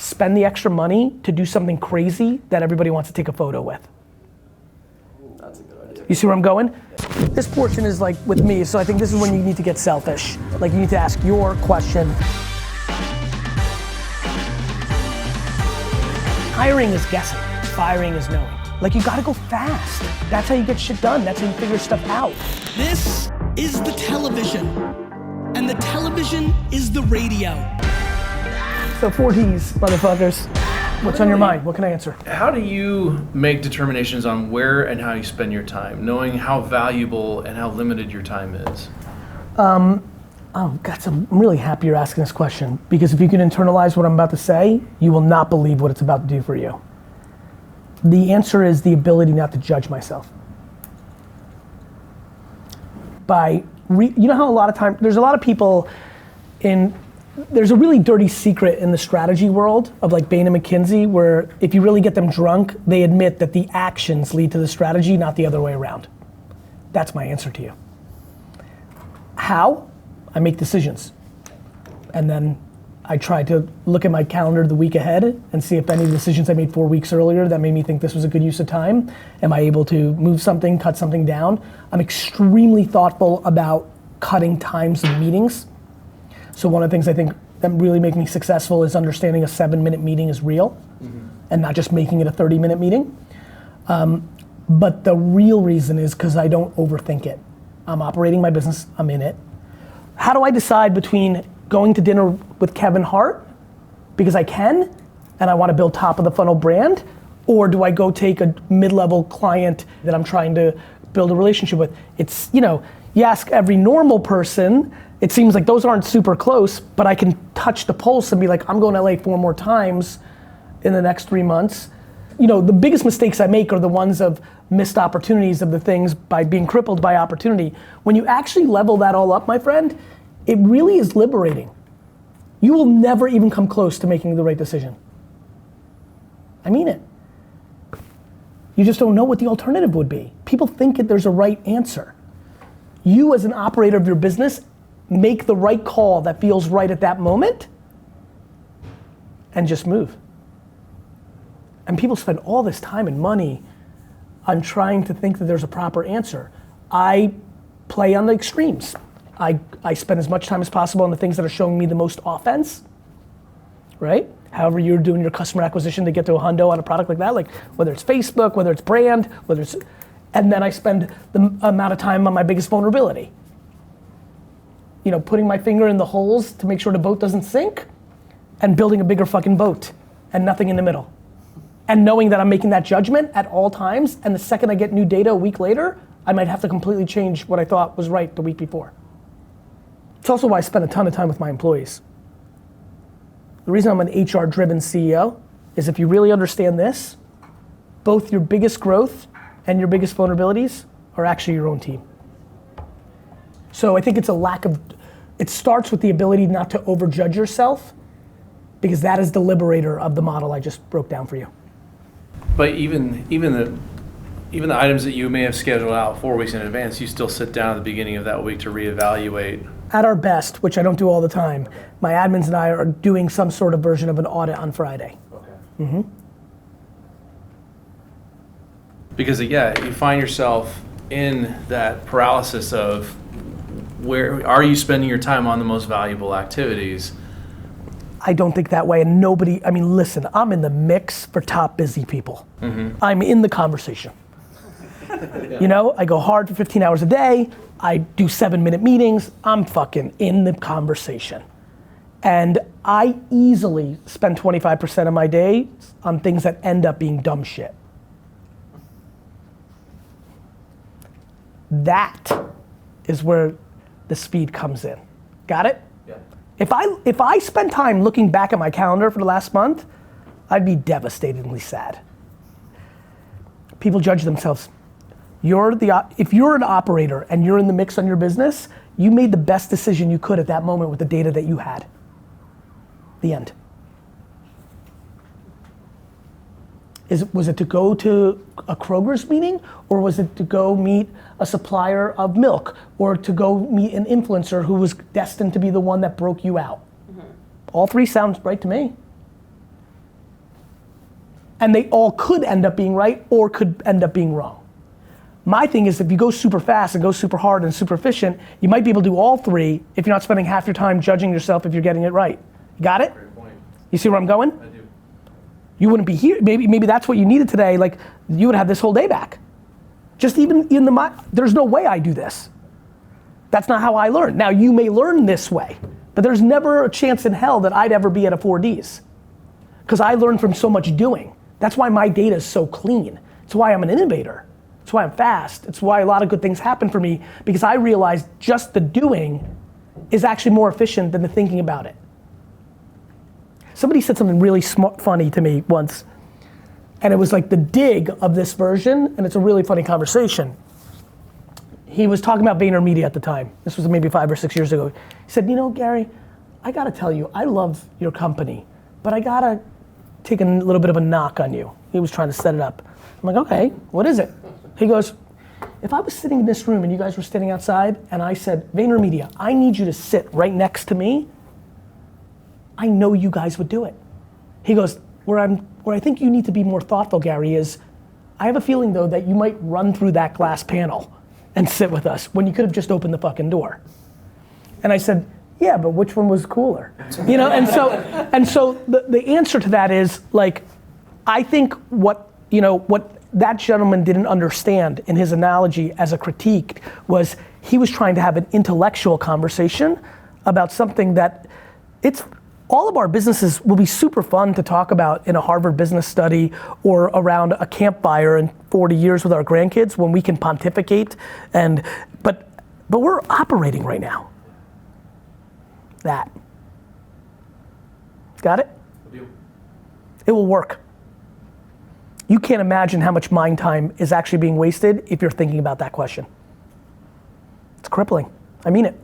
spend the extra money to do something crazy that everybody wants to take a photo with. That's a good idea. You see where I'm going? This portion is like with me, so I think this is when you need to get selfish. Like you need to ask your question. Hiring is guessing, firing is knowing. Like you gotta go fast. That's how you get shit done. That's how you figure stuff out. This is the television, and the television is the radio. So 4Ds, motherfuckers. What's on your mind? What can I answer? How do you make determinations on where and how you spend your time, knowing how valuable and how limited your time is? Oh, God, I'm really happy you're asking this question, because if you can internalize what I'm about to say, you will not believe what it's about to do for you. The answer is the ability not to judge myself. You know how a lot of time, there's a lot of people there's a really dirty secret in the strategy world of like Bain and McKinsey, where if you really get them drunk, they admit that the actions lead to the strategy, not the other way around. That's my answer to you. How? I make decisions. And then I try to look at my calendar the week ahead and see if any of the decisions I made 4 weeks earlier that made me think this was a good use of time, am I able to move something, cut something down? I'm extremely thoughtful about cutting times of meetings. So one of the things I think that really make me successful is understanding a 7-minute meeting is real, and not just making it a 30-minute meeting. But the real reason is because I don't overthink it. I'm operating my business, I'm in it. How do I decide between going to dinner with Kevin Hart because I can and I want to build top of the funnel brand, or do I go take a mid-level client that I'm trying to build a relationship with? It's, you ask every normal person, it seems like those aren't super close, but I can touch the pulse and be like, I'm going to LA 4 more times in the next 3 months. The biggest mistakes I make are the ones of missed opportunities of the things by being crippled by opportunity. When you actually level that all up, my friend, it really is liberating. You will never even come close to making the right decision. I mean it. You just don't know what the alternative would be. People think that there's a right answer. You as an operator of your business, make the right call that feels right at that moment and just move. And people spend all this time and money on trying to think that there's a proper answer. I play on the extremes. I spend as much time as possible on the things that are showing me the most offense, right? However you're doing your customer acquisition to get to a hundo on a product like that, like whether it's Facebook, whether it's brand, and then I spend the amount of time on my biggest vulnerability. Putting my finger in the holes to make sure the boat doesn't sink, and building a bigger fucking boat, and nothing in the middle. And knowing that I'm making that judgment at all times, and the second I get new data a week later, I might have to completely change what I thought was right the week before. It's also why I spend a ton of time with my employees. The reason I'm an HR-driven CEO is if you really understand this, both your biggest growth and your biggest vulnerabilities are actually your own team. So I think it's it starts with the ability not to overjudge yourself, because that is the liberator of the model I just broke down for you. But even the items that you may have scheduled out 4 weeks in advance, you still sit down at the beginning of that week to reevaluate. At our best, which I don't do all the time, my admins and I are doing some sort of version of an audit on Friday. Okay. Because you find yourself in that paralysis of where are you spending your time on the most valuable activities? I don't think that way, and listen, I'm in the mix for top busy people. I'm in the conversation. I go hard for 15 hours a day, I do 7-minute meetings, I'm fucking in the conversation. And I easily spend 25% of my day on things that end up being dumb shit. That is where the speed comes in. Got it? Yeah. If I spend time looking back at my calendar for the last month, I'd be devastatingly sad. People judge themselves. If you're an operator and you're in the mix on your business, you made the best decision you could at that moment with the data that you had. The end. Was it to go to a Kroger's meeting, or was it to go meet a supplier of milk, or to go meet an influencer who was destined to be the one that broke you out? All three sounds right to me. And they all could end up being right or could end up being wrong. My thing is if you go super fast and go super hard and super efficient, you might be able to do all three if you're not spending half your time judging yourself if you're getting it right. Got it? Great point. You see where I'm going? I do. You wouldn't be here. Maybe that's what you needed today. Like you would have this whole day back. Just even in there's no way I do this. That's not how I learn. Now you may learn this way, but there's never a chance in hell that I'd ever be at a 4Ds. Because I learn from so much doing. That's why my data is so clean. It's why I'm an innovator. It's why I'm fast. It's why a lot of good things happen for me because I realized just the doing is actually more efficient than the thinking about it. Somebody said something really funny to me once, and it was like the dig of this version, and it's a really funny conversation. He was talking about VaynerMedia at the time. This was maybe 5 or 6 years ago. He said, you know, Gary, I gotta tell you, I love your company, but I gotta take a little bit of a knock on you. He was trying to set it up. I'm like, okay, what is it? He goes, if I was sitting in this room and you guys were standing outside and I said, VaynerMedia, I need you to sit right next to me, I know you guys would do it. He goes, where I think you need to be more thoughtful, Gary, is I have a feeling though that you might run through that glass panel and sit with us when you could have just opened the fucking door. And I said, yeah, but which one was cooler? You know, and so the answer to that is like, I think what that gentleman didn't understand in his analogy as a critique was he was trying to have an intellectual conversation about something that all of our businesses will be super fun to talk about in a Harvard business study or around a campfire in 40 years with our grandkids when we can pontificate but we're operating right now. That. Got it? It will work. You can't imagine how much mind time is actually being wasted if you're thinking about that question. It's crippling. I mean it.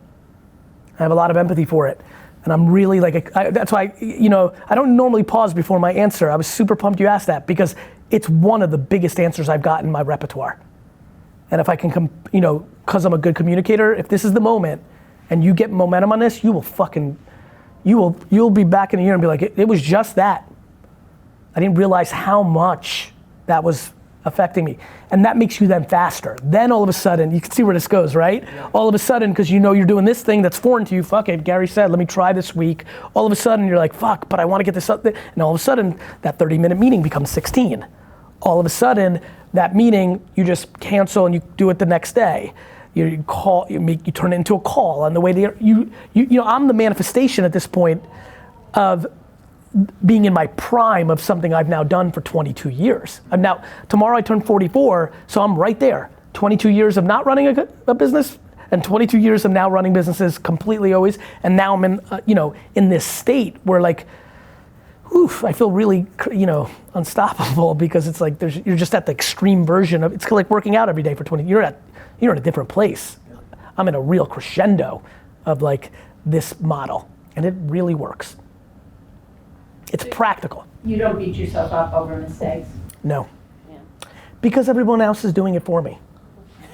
I have a lot of empathy for it. And I'm really like, that's why, I don't normally pause before my answer. I was super pumped you asked that because it's one of the biggest answers I've gotten in my repertoire. And if I can, because I'm a good communicator, if this is the moment and you get momentum on this, you'll be back in a year and be like, it was just that. I didn't realize how much that was affecting me. And that makes you then faster. Then all of a sudden, you can see where this goes, right? Yeah. All of a sudden, because you're doing this thing that's foreign to you, fuck it, Gary said, let me try this week. All of a sudden, you're like, fuck, but I want to get this up. And all of a sudden, that 30-minute meeting becomes 16. All of a sudden, that meeting, you just cancel and you do it the next day. You turn it into a call on the way there. I'm the manifestation at this point of being in my prime of something I've now done for 22 years. Tomorrow I turn 44, so I'm right there. 22 years of not running a business, and 22 years of now running businesses completely always, and now I'm in this state where like, I feel really, unstoppable because it's like you're just at the extreme version of, it's like working out every day for 20, you're in a different place. I'm in a real crescendo of like this model, and it really works. It's practical. You don't beat yourself up over mistakes? No. Yeah. Because everyone else is doing it for me.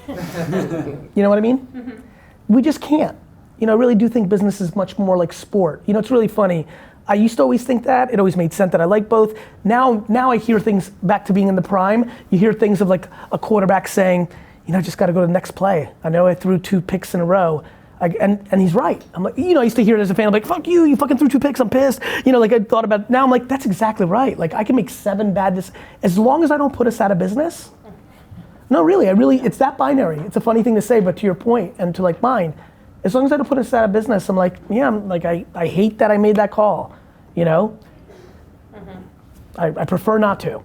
You know what I mean? Mm-hmm. We just can't. I really do think business is much more like sport. It's really funny. I used to always think that. It always made sense that I like both. Now I hear things back to being in the prime. You hear things of like a quarterback saying, I just got to go to the next play. I know I threw 2 picks in a row. And he's right. I'm like, I used to hear it as a fan, I'm like, fuck you fucking threw 2 picks, I'm pissed. Like I thought about, now I'm like, that's exactly right. Like I can make 7 bad decisions, as long as I don't put us out of business. No, really, it's that binary. It's a funny thing to say, but to your point and to like mine, as long as I don't put us out of business, I'm like, I hate that I made that call, Mm-hmm. I prefer not to.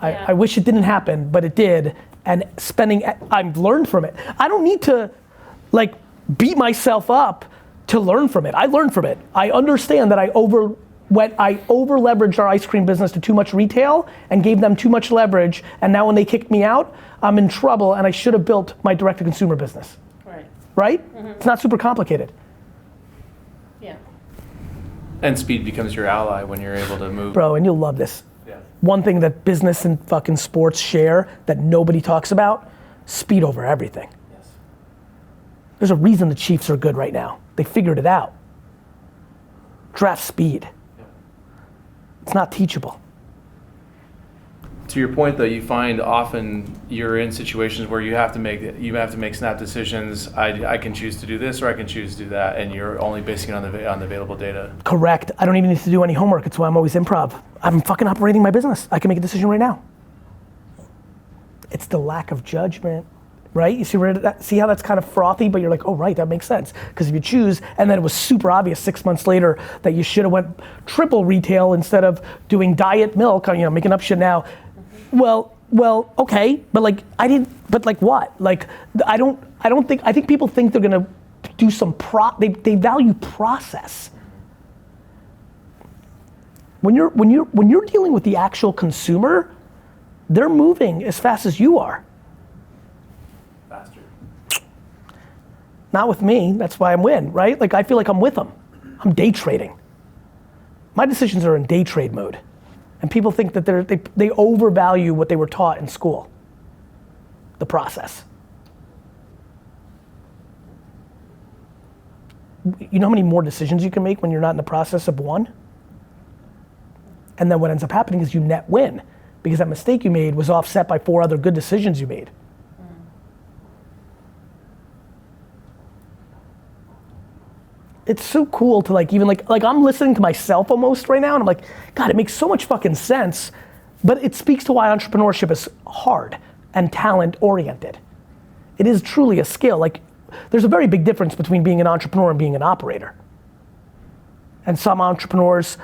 Yeah. I wish it didn't happen, but it did. And I've learned from it. I don't need to like beat myself up to learn from it. I learned from it. I understand that I over leveraged our ice cream business to too much retail and gave them too much leverage, and now when they kicked me out, I'm in trouble and I should have built my direct-to-consumer business. Right? Mm-hmm. It's not super complicated. Yeah. And speed becomes your ally when you're able to move. Bro, and you'll love this. Yeah. One thing that business and fucking sports share that nobody talks about, speed over everything. There's a reason the Chiefs are good right now. They figured it out. Draft speed. It's not teachable. to your point though, you find often you're in situations where you have to make snap decisions. I can choose to do this or I can choose to do that, and you're only basing it on the available data. Correct. I don't even need to do any homework. It's why I'm always improv. I'm fucking operating my business. I can make a decision right now. It's the lack of judgment, right? You see how that's kind of frothy, but you're like, oh right, that makes sense. Because if you choose, and then it was super obvious 6 months later that you should have went triple retail instead of doing diet milk, making up shit now. Well, okay, but like I didn't. But like what? Like I think people think they're gonna do some They value process. When you're dealing with the actual consumer, they're moving as fast as you are. Faster. Not with me. That's why I'm win, right? Like I feel like I'm with them. I'm day trading. My decisions are in day trade mode. And people think that they overvalue what they were taught in school, the process. You know how many more decisions you can make when you're not in the process of one? And then what ends up happening is you net win, because that mistake you made was offset by 4 other good decisions you made. It's so cool to like I'm listening to myself almost right now, and I'm like, God, it makes so much fucking sense, but it speaks to why entrepreneurship is hard and talent oriented. It is truly a skill. Like, there's a very big difference between being an entrepreneur and being an operator. And some entrepreneurs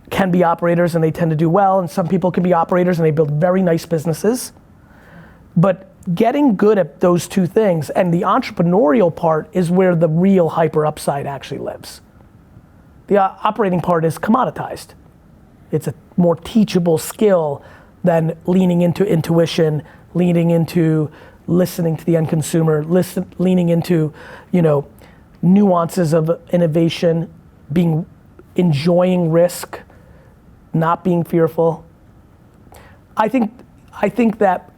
can be operators and they tend to do well, and some people can be operators and they build very nice businesses. But getting good at those two things, and the entrepreneurial part is where the real hyper upside actually lives. The operating part is commoditized. It's a more teachable skill than leaning into intuition, leaning into listening to the end consumer, leaning into, nuances of innovation, enjoying risk, not being fearful. I think that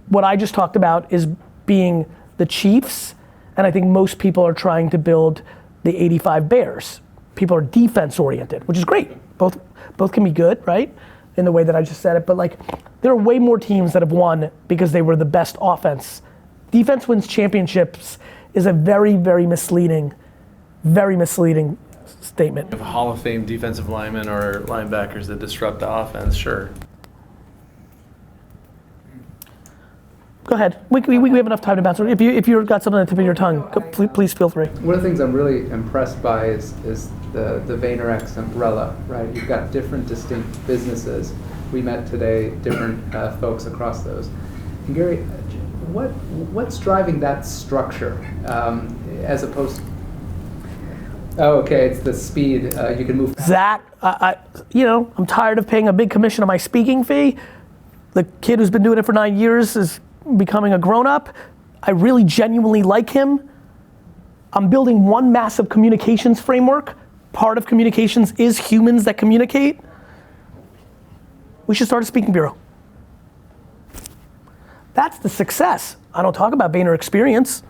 what I just talked about is being the Chiefs, and I think most people are trying to build the 85 Bears. People are defense oriented, which is great. Both can be good, right? In the way that I just said it, but like there are way more teams that have won because they were the best offense. Defense wins championships is a very, very misleading statement. If a Hall of Fame defensive linemen or linebackers that disrupt the offense, sure. Go ahead. We have enough time to bounce. If you've got something on the tip of your tongue, please feel free. One of the things I'm really impressed by is the VaynerX umbrella, right? You've got different distinct businesses. We met today different folks across those. And Gary, what's driving that structure as opposed to, oh, okay, it's the speed, you can move. Zach, I'm tired of paying a big commission on my speaking fee. The kid who's been doing it for 9 years is becoming a grown-up. I really genuinely like him. I'm building one massive communications framework. Part of communications is humans that communicate. We should start a speaking bureau. That's the success. I don't talk about Vayner Experience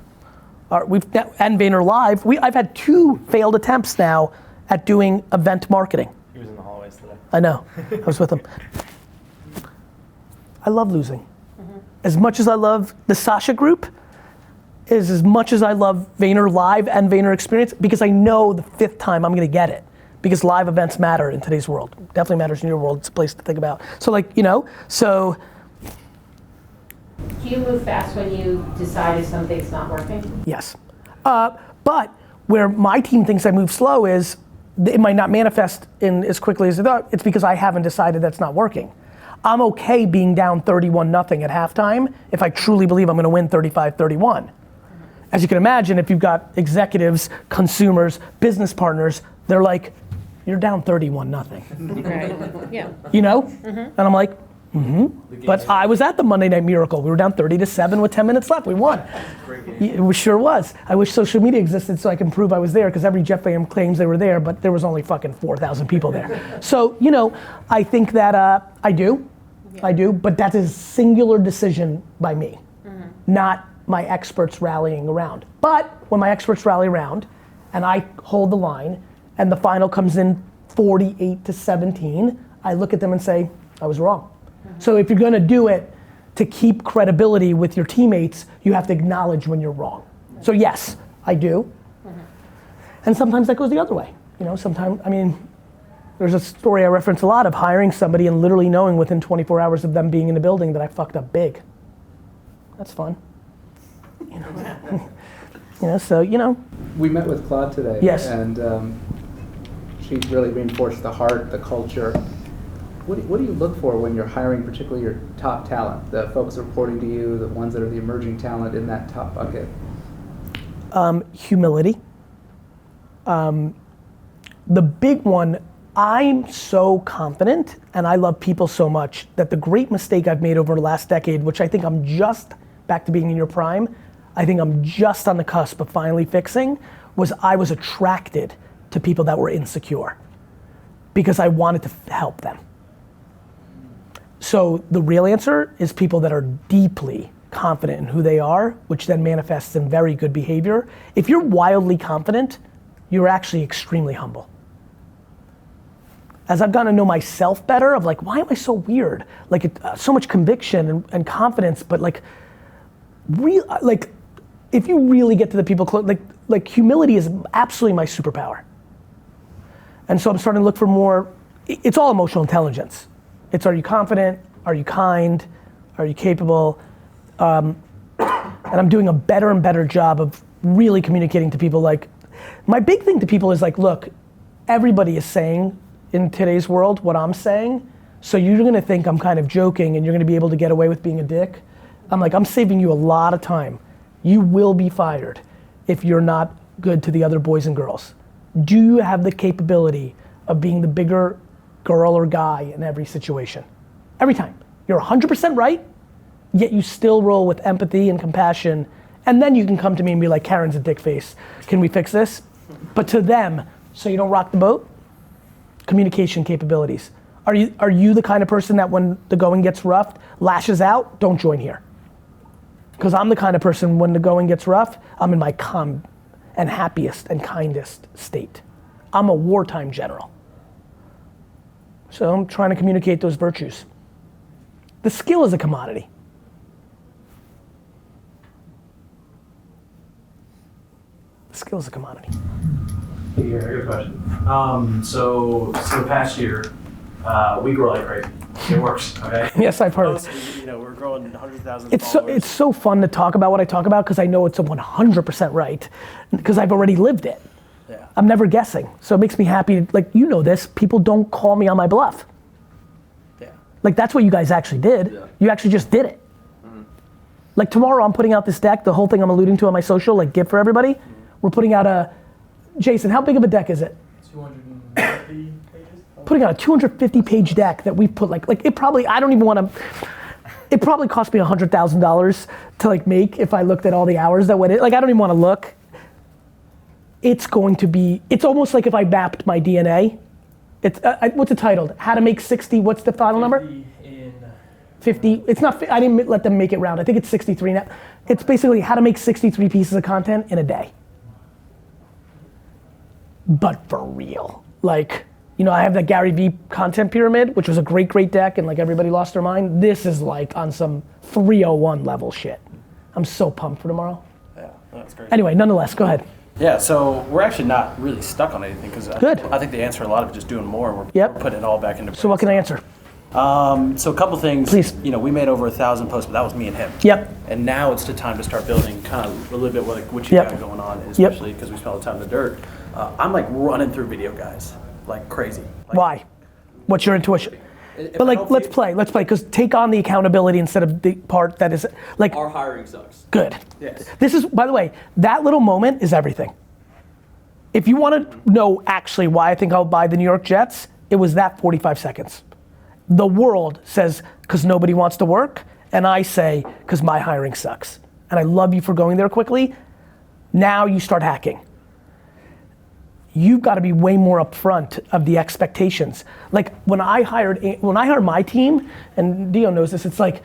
and Vayner Live. I've had 2 failed attempts now at doing event marketing. He was in the hallways today. I know, I was with him. I love losing. As much as I love the Sasha group, is as much as I love Vayner Live and Vayner Experience, because I know the 5th time I'm gonna get it. Because live events matter in today's world. Definitely matters in your world, it's a place to think about. So so. Do you move fast when you decide if something's not working? Yes. But where my team thinks I move slow is, it might not manifest in as quickly as it thought. It's because I haven't decided that's not working. I'm okay being down 31-0 at halftime if I truly believe I'm gonna win 35-31. As you can imagine, if you've got executives, consumers, business partners, they're like, you're down 31-0. Right, yeah. And I'm like, But I was at the Monday Night Miracle. We were down 30-7 with 10 minutes left. We won. It sure was. I wish social media existed so I can prove I was there, because every Jet fan claims they were there, but there was only fucking 4,000 people there. So, I think that I do, but that's a singular decision by me, not my experts rallying around. But when my experts rally around and I hold the line and the final comes in 48-17, I look at them and say, I was wrong. So if you're gonna do it to keep credibility with your teammates, you have to acknowledge when you're wrong. So yes, I do. And sometimes that goes the other way. You know, sometimes, I mean, there's a story I reference a lot of hiring somebody and literally knowing within 24 hours of them being in the building that I fucked up big. That's fun. You know, you know, so, you know. We met with Claude today. Yes. And she really reinforced the heart, the culture. What do you look for when you're hiring, particularly your top talent, the folks reporting to you, the ones that are the emerging talent in that top bucket? Humility. The big one, I'm so confident and I love people so much that the great mistake I've made over the last decade, which I think I'm just back to being in your prime, I think I'm just on the cusp of finally fixing, was I was attracted to people that were insecure because I wanted to help them. So the real answer is people that are deeply confident in who they are, which then manifests in very good behavior. If you're wildly confident, you're actually extremely humble. As I've gotten to know myself better, of like, why am I so weird? Like so much conviction and confidence, but like, if you really get to the people close, like humility is absolutely my superpower. And so I'm starting to look for more, it's all emotional intelligence. It's, are you confident? Are you kind? Are you capable? And I'm doing a better and better job of really communicating to people. Like, my big thing to people is like, look, everybody is saying in today's world what I'm saying, so you're gonna think I'm kind of joking and you're gonna be able to get away with being a dick. I'm like, I'm saving you a lot of time. You will be fired if you're not good to the other boys and girls. Do you have the capability of being the bigger girl or guy in every situation? Every time. You're 100% right, yet you still roll with empathy and compassion, and then you can come to me and be like, Karen's a dick face. Can we fix this? But to them, so you don't rock the boat, communication capabilities. Are you the kind of person that when the going gets rough, lashes out? Don't join here. Because I'm the kind of person when the going gets rough, I'm in my calm and happiest and kindest state. I'm a wartime general. So I'm trying to communicate those virtues. The skill is a commodity. The skill is a commodity. Hey, Gary, I got a question. So the past year, we grow like crazy. It works, okay? Yes, I've heard. You know, we're growing 100,000 It's so fun to talk about what I talk about because I know it's a 100% right because I've already lived it. Yeah. I'm never guessing. So it makes me happy, like, you know this, people don't call me on my bluff. Yeah. Like, that's what you guys actually did. Yeah. You actually just did it. Mm-hmm. Like tomorrow I'm putting out this deck, the whole thing I'm alluding to on my social, like gift for everybody. Mm-hmm. We're putting out Jason, how big of a deck is it? 250 pages? Putting out a 250 page deck that we've put like it probably, I don't even want to, it probably cost me $100,000 to like make if I looked at all the hours that went in. Like I don't even want to look. It's going to be, it's almost like if I mapped my DNA. It's, what's it titled? How to make 60, what's the final number? 50, it's not, I didn't let them make it round. I think it's 63 now. It's basically how to make 63 pieces of content in a day. But for real. Like, you know, I have that Garyvee content pyramid, which was a great deck and like everybody lost their mind. This is like on some 301 level shit. I'm so pumped for tomorrow. Yeah, that's great. Anyway, nonetheless, go ahead. Yeah, so we're actually not really stuck on anything because I think the answer a lot of it is just doing more. We're putting it all back into. So what can I answer? So a couple things. Please. You know, we made over 1,000 posts, but that was me and him. Yep. And now it's the time to start building kind of a little bit what you got going on, especially because we spent all the time in the dirt. I'm like running through video guys like crazy. Like, why? What's your intuition? But like, let's play, because take on the accountability instead of the part that is like. Our hiring sucks. Good. Yes. This is, by the way, that little moment is everything. If you want to know actually why I think I'll buy the New York Jets, it was that 45 seconds. The world says, because nobody wants to work, and I say, because my hiring sucks. And I love you for going there quickly. Now you start hacking. You've got to be way more upfront of the expectations. Like when I hired my team, and Dio knows this, it's like,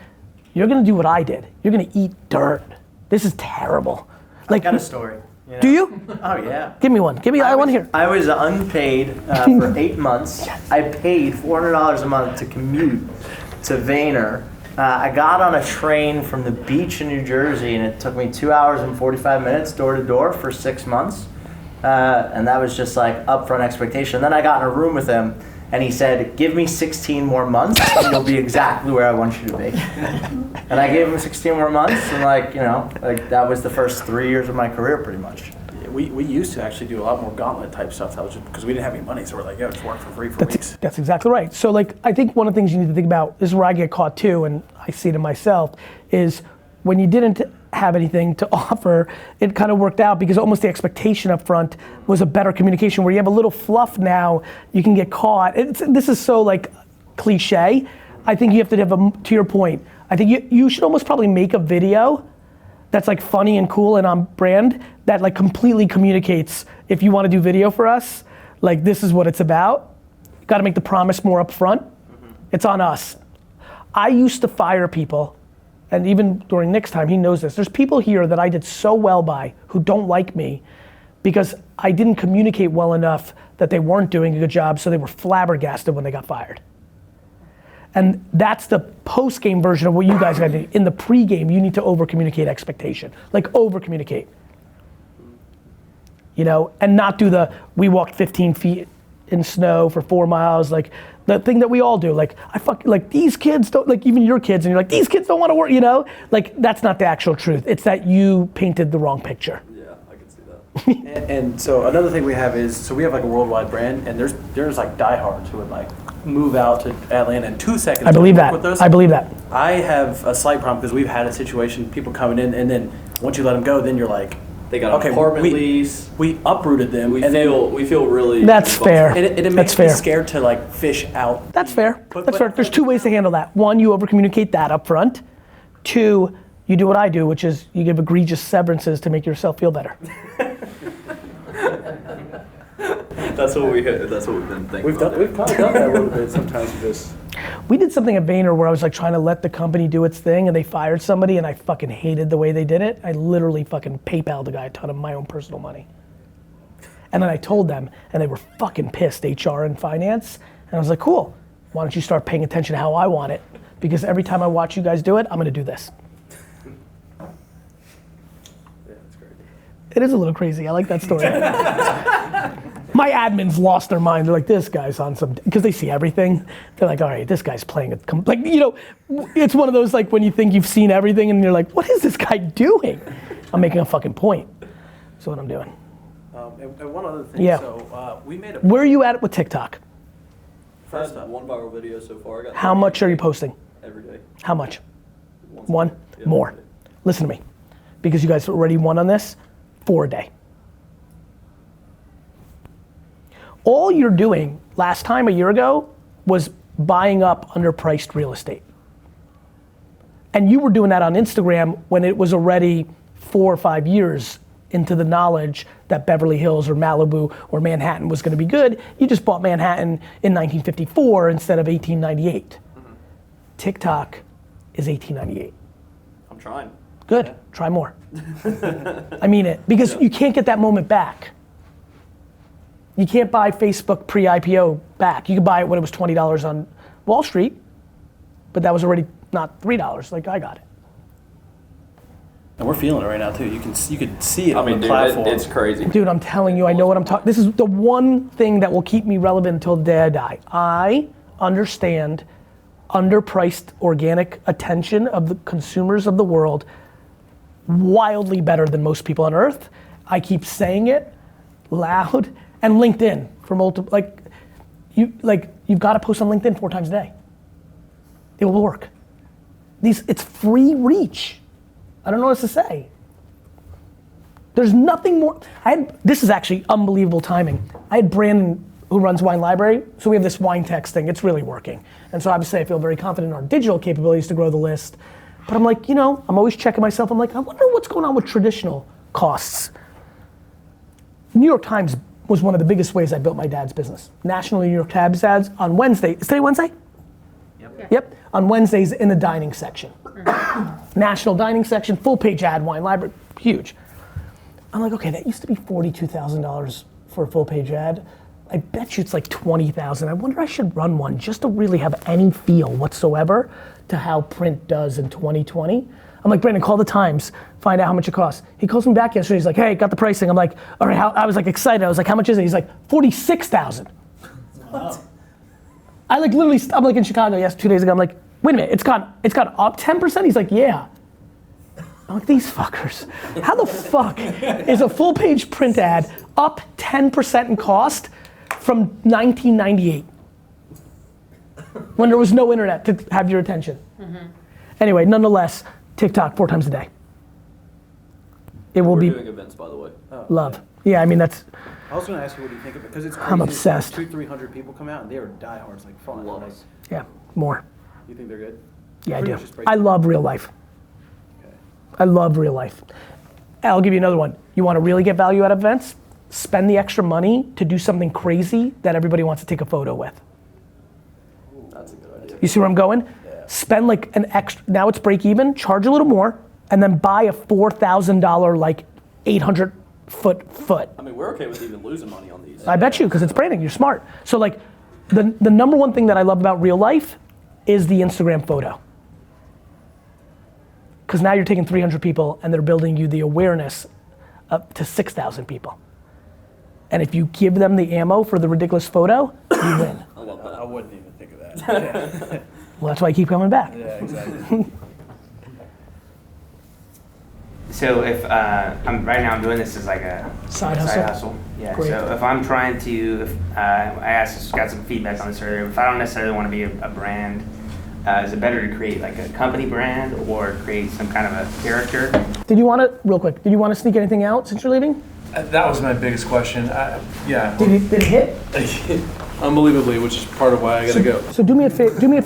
you're gonna do what I did. You're gonna eat dirt. This is terrible. Like, I got a story. You know? Do you? Oh yeah. Give me one. I want to hear. I was unpaid for 8 months. Yes. I paid $400 a month to commute to Vayner. I got on a train from the beach in New Jersey, and it took me 2 hours and 45 minutes door to door for 6 months. And that was just like upfront expectation. Then I got in a room with him, and he said, give me 16 more months, and you'll be exactly where I want you to be. And I gave him 16 more months, and like that was the first 3 years of my career pretty much. We used to actually do a lot more gauntlet type stuff. That was just because we didn't have any money, so we're like, just work for free for weeks. That's exactly right. So like, I think one of the things you need to think about, this is where I get caught too, and I see it in myself, is when you didn't have anything to offer, it kind of worked out because almost the expectation up front was a better communication. Where you have a little fluff now, you can get caught. This is so like cliche. I think you have to have to your point, I think you should almost probably make a video that's like funny and cool and on brand that like completely communicates, if you want to do video for us, like this is what it's about. You got to make the promise more upfront. It's on us. I used to fire people, and even during Nick's time, he knows this. There's people here that I did so well by who don't like me because I didn't communicate well enough that they weren't doing a good job, so they were flabbergasted when they got fired. And that's the post-game version of what you guys gotta do. In the pre-game, you need to over-communicate expectation. Like over-communicate. You know, and not do the, we walked 15 feet in snow for 4 miles, like the thing that we all do. Like, like these kids don't, like even your kids, and you're like, these kids don't wanna work, you know? Like, that's not the actual truth. It's that you painted the wrong picture. Yeah, I can see that. and so another thing we have is, so we have like a worldwide brand, and there's like diehards who would like move out to Atlanta in 2 seconds. I believe that. With us. I believe that. I have a slight problem because we've had a situation, people coming in, and then once you let them go, then you're like, they got an apartment lease. We uprooted them. We feel really. That's fair. And it makes me scared to like fish out. That's fair. That's fair. There's two ways to handle that. One, you over communicate that up front. Two, you do what I do, which is you give egregious severances to make yourself feel better. That's what we've been thinking. We've probably done that a little bit sometimes with this. We did something at Vayner where I was like trying to let the company do its thing, and they fired somebody, and I fucking hated the way they did it. I literally fucking PayPal'd the guy a ton of my own personal money. And then I told them, and they were fucking pissed, HR and finance. And I was like, cool, why don't you start paying attention to how I want it? Because every time I watch you guys do it, I'm gonna do this. Yeah, that's great. It is a little crazy, I like that story. My admins lost their mind. They're like, this guy's on some, because they see everything. They're like, all right, this guy's playing it. Like, you know, it's one of those like when you think you've seen everything and you're like, what is this guy doing? I'm making a fucking point. That's what I'm doing. And one other thing, yeah. So we made a... Where are you at with TikTok? First up, one viral video so far. I got How much are you posting? every day. How much? Once One? a day. Yeah, More. every day. Listen to me. Because you guys already won on this, 4 a day. All you're doing last time, a year ago, was buying up underpriced real estate. And you were doing that on Instagram when it was already 4 or 5 years into the knowledge that Beverly Hills or Malibu or Manhattan was gonna be good. You just bought Manhattan in 1954 instead of 1898. Mm-hmm. TikTok is 1898. I'm trying. Good, yeah. Try more. I mean it, because you can't get that moment back. You can't buy Facebook pre-IPO back. You could buy it when it was $20 on Wall Street, but that was already not $3 like I got it. And we're feeling it right now too. You could see it on the dude, platform. it's crazy. Dude, I'm telling you, I know what I'm talking. This is the one thing that will keep me relevant until the day I die. I understand underpriced organic attention of the consumers of the world wildly better than most people on earth. I keep saying it loud. And LinkedIn for multiple, you've got to post on LinkedIn 4 times a day. It will work. It's free reach. I don't know what else to say. There's nothing more. This is actually unbelievable timing. I had Brandon, who runs Wine Library, so we have this wine text thing. It's really working. And so obviously I feel very confident in our digital capabilities to grow the list. But I'm like, I'm always checking myself. I'm like, I wonder what's going on with traditional costs. New York Times was one of the biggest ways I built my dad's business. National New York Times ads on Wednesday. Is today Wednesday? Yep. On Wednesdays in the dining section. National dining section, full page ad, Wine Library, huge. I'm like, okay, that used to be $42,000 for a full page ad. I bet you it's like 20,000. I wonder I should run one just to really have any feel whatsoever to how print does in 2020. I'm like, Brandon, call the Times, find out how much it costs. He calls me back yesterday, he's like, hey, got the pricing. I'm like, all right, I was like excited. I was like, how much is it? He's like, 46,000. What? I like literally, I'm like in Chicago, 2 days ago, I'm like, wait a minute, it's gone up 10%? He's like, yeah. I'm like, these fuckers. How the fuck is a full page print ad up 10% in cost from 1998? When there was no internet to have your attention. Anyway, nonetheless, TikTok 4 times a day. It will be. We're doing events, by the way. Love. Yeah, I mean, that's. I was gonna ask you what do you think of it, because it's crazy. I'm obsessed. 200-300 people come out and they are diehards, like fun. Like, Yeah, more. you think they're good? Yeah, I Pretty do. much just break I it. love real life. Okay. I love real life. I'll give you another one. You want to really get value out of events? Spend the extra money to do something crazy that everybody wants to take a photo with. That's a good idea. You see where I'm going? Yeah. Spend like an extra, now it's break even, charge a little more, and then buy a $4,000 like 800 foot. I mean, we're okay with even losing money on these. I bet you, because it's branding, you're smart. So like, the number one thing that I love about real life is the Instagram photo. Because now you're taking 300 people and they're building you the awareness up to 6,000 people. And if you give them the ammo for the ridiculous photo, you win. I love that. I wouldn't even think of that. Well, that's why I keep coming back. Yeah, exactly. So if right now I'm doing this as like a Side hustle? Yeah. Great. So if I'm trying to, I got some feedback on this earlier. If I don't necessarily want to be a brand, is it better to create like a company brand or create some kind of a character? Did you want to, real quick, did you want to sneak anything out since you're leaving? That was my biggest question. Yeah. Did it hit? Unbelievably, which is part of why I gotta go. So do me a favor, do me a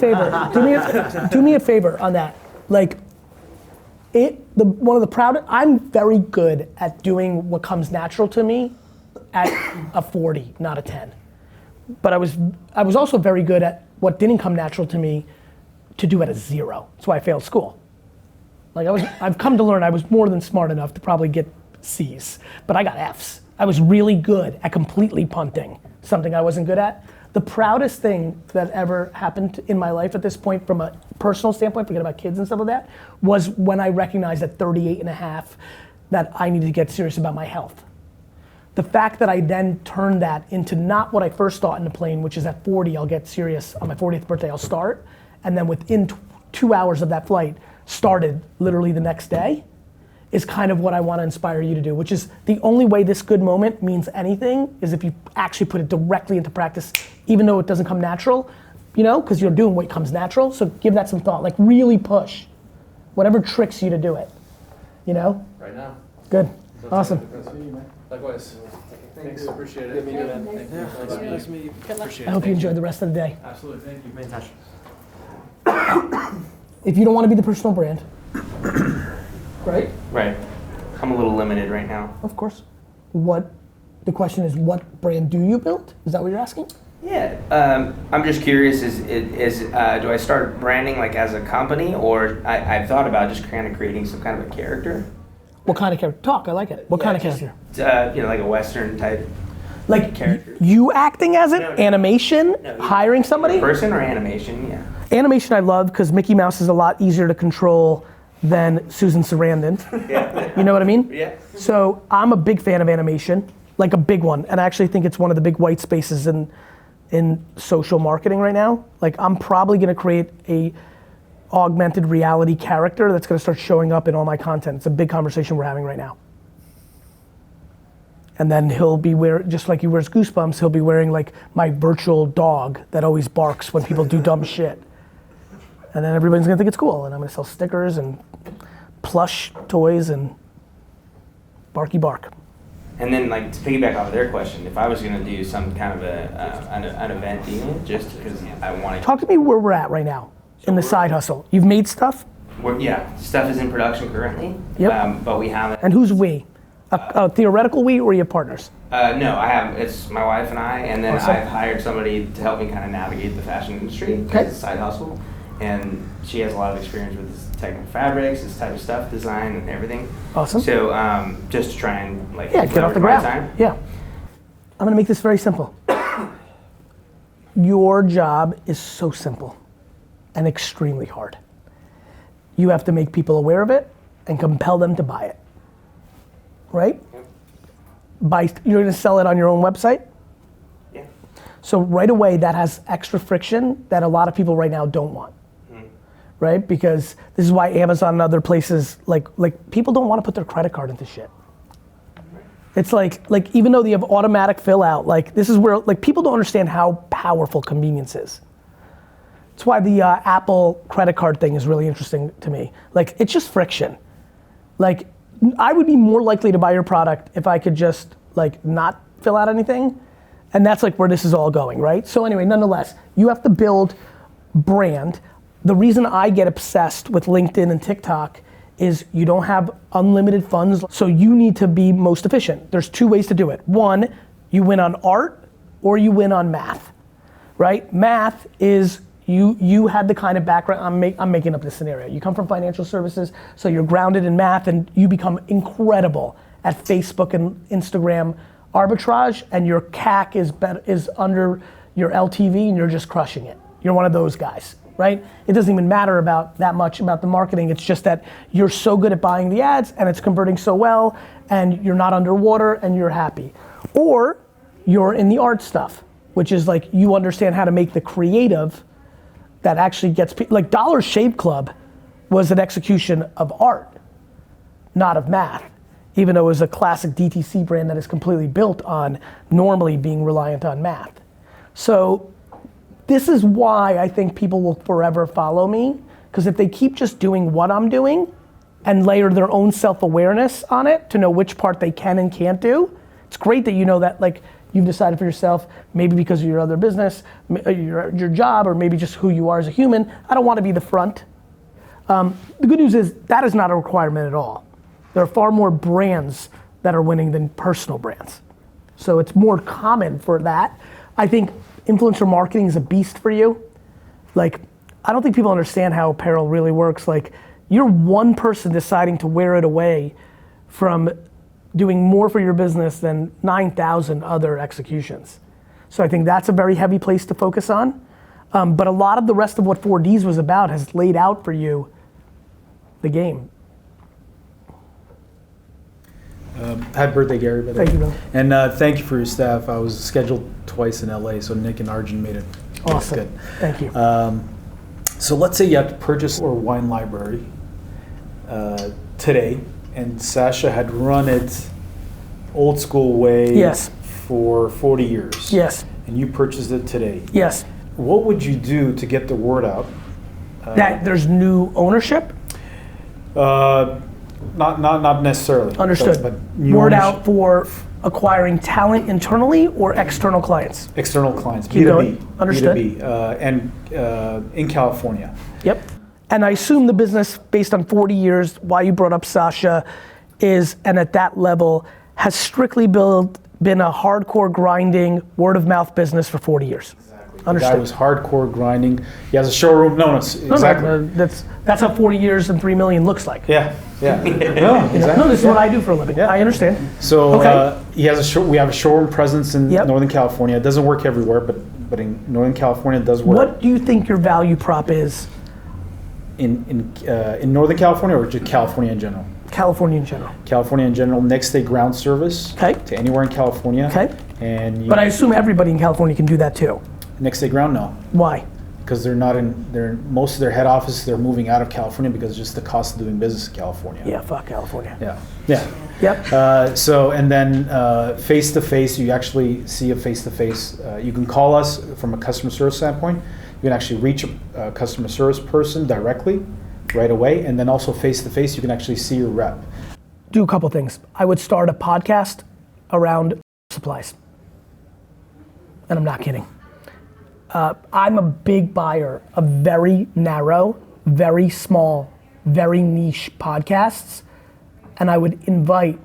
favor on that. Like, one of the proudest, I'm very good at doing what comes natural to me at a 40, not a 10. But I was also very good at what didn't come natural to me to do at a 0. That's why I failed school. Like I've come to learn I was more than smart enough to probably get C's, but I got F's. I was really good at completely punting, something I wasn't good at. The proudest thing that ever happened in my life at this point from a personal standpoint, forget about kids and stuff like that, was when I recognized at 38 and a half that I needed to get serious about my health. The fact that I then turned that into not what I first thought in the plane, which is at 40, I'll get serious, on my 40th birthday, I'll start, and then within 2 hours of that flight, started literally the next day, is kind of what I want to inspire you to do, which is the only way this good moment means anything is if you actually put it directly into practice, even though it doesn't come natural, you know, because you're doing what comes natural. So give that some thought, like really push whatever tricks you to do it, you know? Right now. Good, awesome. Likewise. Thanks, appreciate it. Nice to meet you. Appreciate it. I hope you enjoy the rest of the day. Absolutely, thank you. Be in touch. If you don't want to be the personal brand, right? Right. I'm a little limited right now. Of course. The question is, what brand do you build? Is that what you're asking? Yeah. I'm just curious. Do I start branding like as a company, or I've thought about just kind of creating some kind of a character? What kind of character? Talk, I like it. What kind of character? Like a Western type. Like character. You acting as it? No. Animation? No, hiring somebody? Person or animation? Yeah. Animation I love because Mickey Mouse is a lot easier to control than Susan Sarandon. Yeah. You know what I mean? Yeah. So I'm a big fan of animation, like a big one, and I actually think it's one of the big white spaces in social marketing right now. Like I'm probably gonna create a augmented reality character that's gonna start showing up in all my content. It's a big conversation we're having right now. And then he'll be wearing, just like he wears Goosebumps, he'll be wearing like my virtual dog that always barks when people do dumb shit. And then everybody's gonna think it's cool, and I'm gonna sell stickers and plush toys and barky bark. And then, like, to piggyback off of their question, if I was going to do some kind of an event deal, just because I want to... Talk to me where we're at right now in the side hustle. You've made stuff? Yeah, stuff is in production currently. Yep. But we haven't... And who's we? A theoretical we, or you partners? No, I have. It's my wife and I, and then Awesome. I've hired somebody to help me kind of navigate the fashion industry Okay. as a side hustle. And she has a lot of experience with this type of fabrics, this type of stuff, design, and everything. Awesome. So just to try and like Yeah, get off the leverage my ground. time. Yeah. I'm gonna make this very simple. your job is so simple and extremely hard. You have to make people aware of it and compel them to buy it, right? You're gonna sell it on your own website? Yeah. So right away, that has extra friction that a lot of people right now don't want, right? Because this is why Amazon and other places, like people don't wanna put their credit card into shit. It's like even though they have automatic fill out, like this is where, like people don't understand how powerful convenience is. That's why the Apple credit card thing is really interesting to me. Like it's just friction. Like I would be more likely to buy your product if I could just like not fill out anything. And that's like where this is all going, right? So anyway, nonetheless, you have to build brand. The reason I get obsessed with LinkedIn and TikTok is you don't have unlimited funds, so you need to be most efficient. There's two ways to do it. One, you win on art or you win on math, right? Math is you had the kind of background, I'm making up this scenario. You come from financial services, so you're grounded in math and you become incredible at Facebook and Instagram arbitrage, and your CAC is under your LTV and you're just crushing it. You're one of those guys. Right? It doesn't even matter about that much about the marketing. It's just that you're so good at buying the ads and it's converting so well and you're not underwater and you're happy. Or you're in the art stuff, which is like you understand how to make the creative that actually gets people. Like Dollar Shave Club was an execution of art, not of math. Even though it was a classic DTC brand that is completely built on normally being reliant on math. So this is why I think people will forever follow me, because if they keep just doing what I'm doing and layer their own self-awareness on it to know which part they can and can't do, it's great that you know that like you've decided for yourself, maybe because of your other business, your job, or maybe just who you are as a human, I don't want to be the front. The good news is that is not a requirement at all. There are far more brands that are winning than personal brands. So it's more common for that. I think influencer marketing is a beast for you. Like, I don't think people understand how apparel really works. Like, you're one person deciding to wear it away from doing more for your business than 9,000 other executions. So I think that's a very heavy place to focus on. But a lot of the rest of what 4Ds was about has laid out for you the game. Happy birthday, Gary. By the way. Thank you, brother. And thank you for your staff. I was scheduled twice in LA, so Nick and Arjun made it. Awesome. Good. Thank you. So let's say you have to purchase a wine library today, and Sasha had run it old school way Yes. for 40 years. Yes. And you purchased it today. Yes. What would you do to get the word out? That there's new ownership? Not necessarily. Understood. But new Word ownership. out for acquiring talent internally or external clients? External clients, Keep B2B. going. Understood. B2B, and in California. Yep. And I assume the business, based on 40 years, why you brought up Sasha, is, and at that level, has strictly been a hardcore grinding, word of mouth business for 40 years. Exactly. Understood. The guy was hardcore grinding. He has a showroom. No, exactly. No, that's how 40 years and 3 million looks like. Yeah. No, exactly. No, this is what I do for a living. Yeah. I understand. So Okay. he has we have a showroom presence in Yep. Northern California. It doesn't work everywhere, but in Northern California it does work. What do you think your value prop is? In Northern California, or just California in general? California in general. California in general, next day ground service Okay. to anywhere in California. Okay. And But I assume everybody in California can do that too. next day ground, no. Why? Because they're most of their head office, they're moving out of California because it's just the cost of doing business in California. Yeah, fuck California. Yeah. Yep. So, and then face to face, you actually see a face to face. You can call us from a customer service standpoint. You can actually reach a customer service person directly right away. And then also face to face, you can actually see your rep. Do a couple things. I would start a podcast around supplies. And I'm not kidding. I'm a big buyer of very narrow, very small, very niche podcasts. And I would invite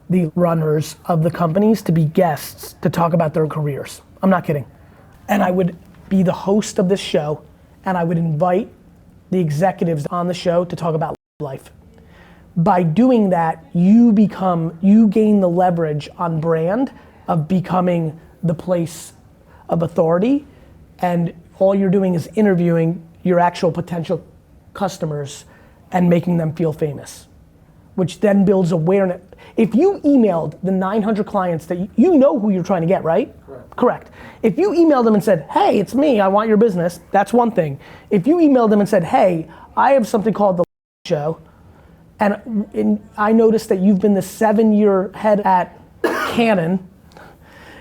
the runners of the companies to be guests to talk about their careers. I'm not kidding. And I would be the host of this show, and I would invite the executives on the show to talk about life. By doing that, you gain the leverage on brand of becoming the place of authority and all you're doing is interviewing your actual potential customers and making them feel famous, which then builds awareness. If you emailed the 900 clients that you know who you're trying to get, right? Correct. If you emailed them and said, hey, it's me, I want your business, that's one thing. If you emailed them and said, hey, I have something called the show, and I noticed that you've been the 7-year head at Canon,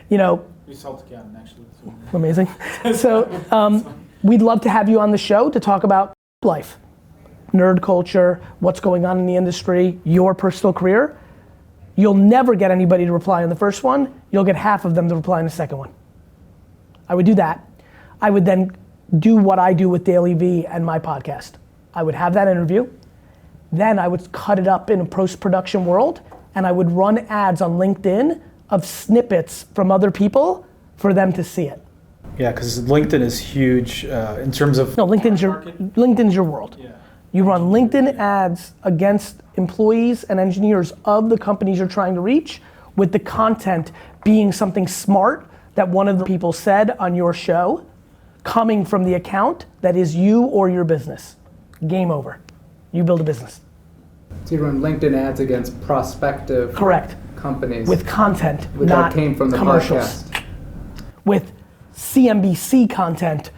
you know. We sell to Canon, actually. Amazing. So we'd love to have you on the show to talk about life, nerd culture, what's going on in the industry, your personal career. You'll never get anybody to reply on the first one. You'll get half of them to reply on the second one. I would do that. I would then do what I do with Garyvee and my podcast. I would have that interview. Then I would cut it up in a post-production world, and I would run ads on LinkedIn of snippets from other people for them to see it. Yeah, because LinkedIn is huge in terms of. No, LinkedIn's your world. Yeah. You run LinkedIn ads against employees and engineers of the companies you're trying to reach, with the content being something smart that one of the people said on your show, coming from the account that is you or your business. Game over. You build a business. So you run LinkedIn ads against prospective Correct. companies. With content, that not came from the commercials. podcast. With CNBC content,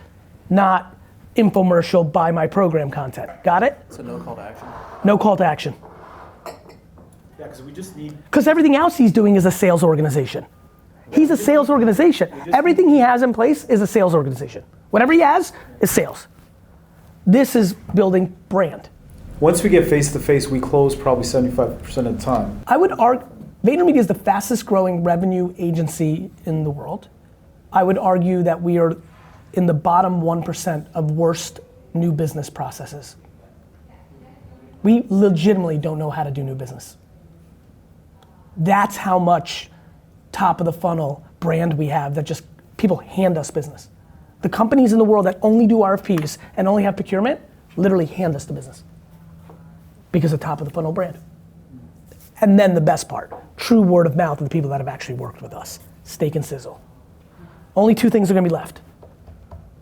not infomercial buy my program content. Got it? So no call to action. No call to action. Yeah, because we just need. Because everything else he's doing is a sales organization. He's a sales organization. Everything he has in place is a sales organization. Whatever he has is sales. This is building brand. Once we get face to face, we close probably 75% of the time. I would argue, VaynerMedia is the fastest growing revenue agency in the world. I would argue that we are in the bottom 1% of worst new business processes. We legitimately don't know how to do new business. That's how much top of the funnel brand we have that just people hand us business. The companies in the world that only do RFPs and only have procurement literally hand us the business because of top of the funnel brand. And then the best part, true word of mouth of the people that have actually worked with us. Steak and sizzle. Only two things are gonna be left.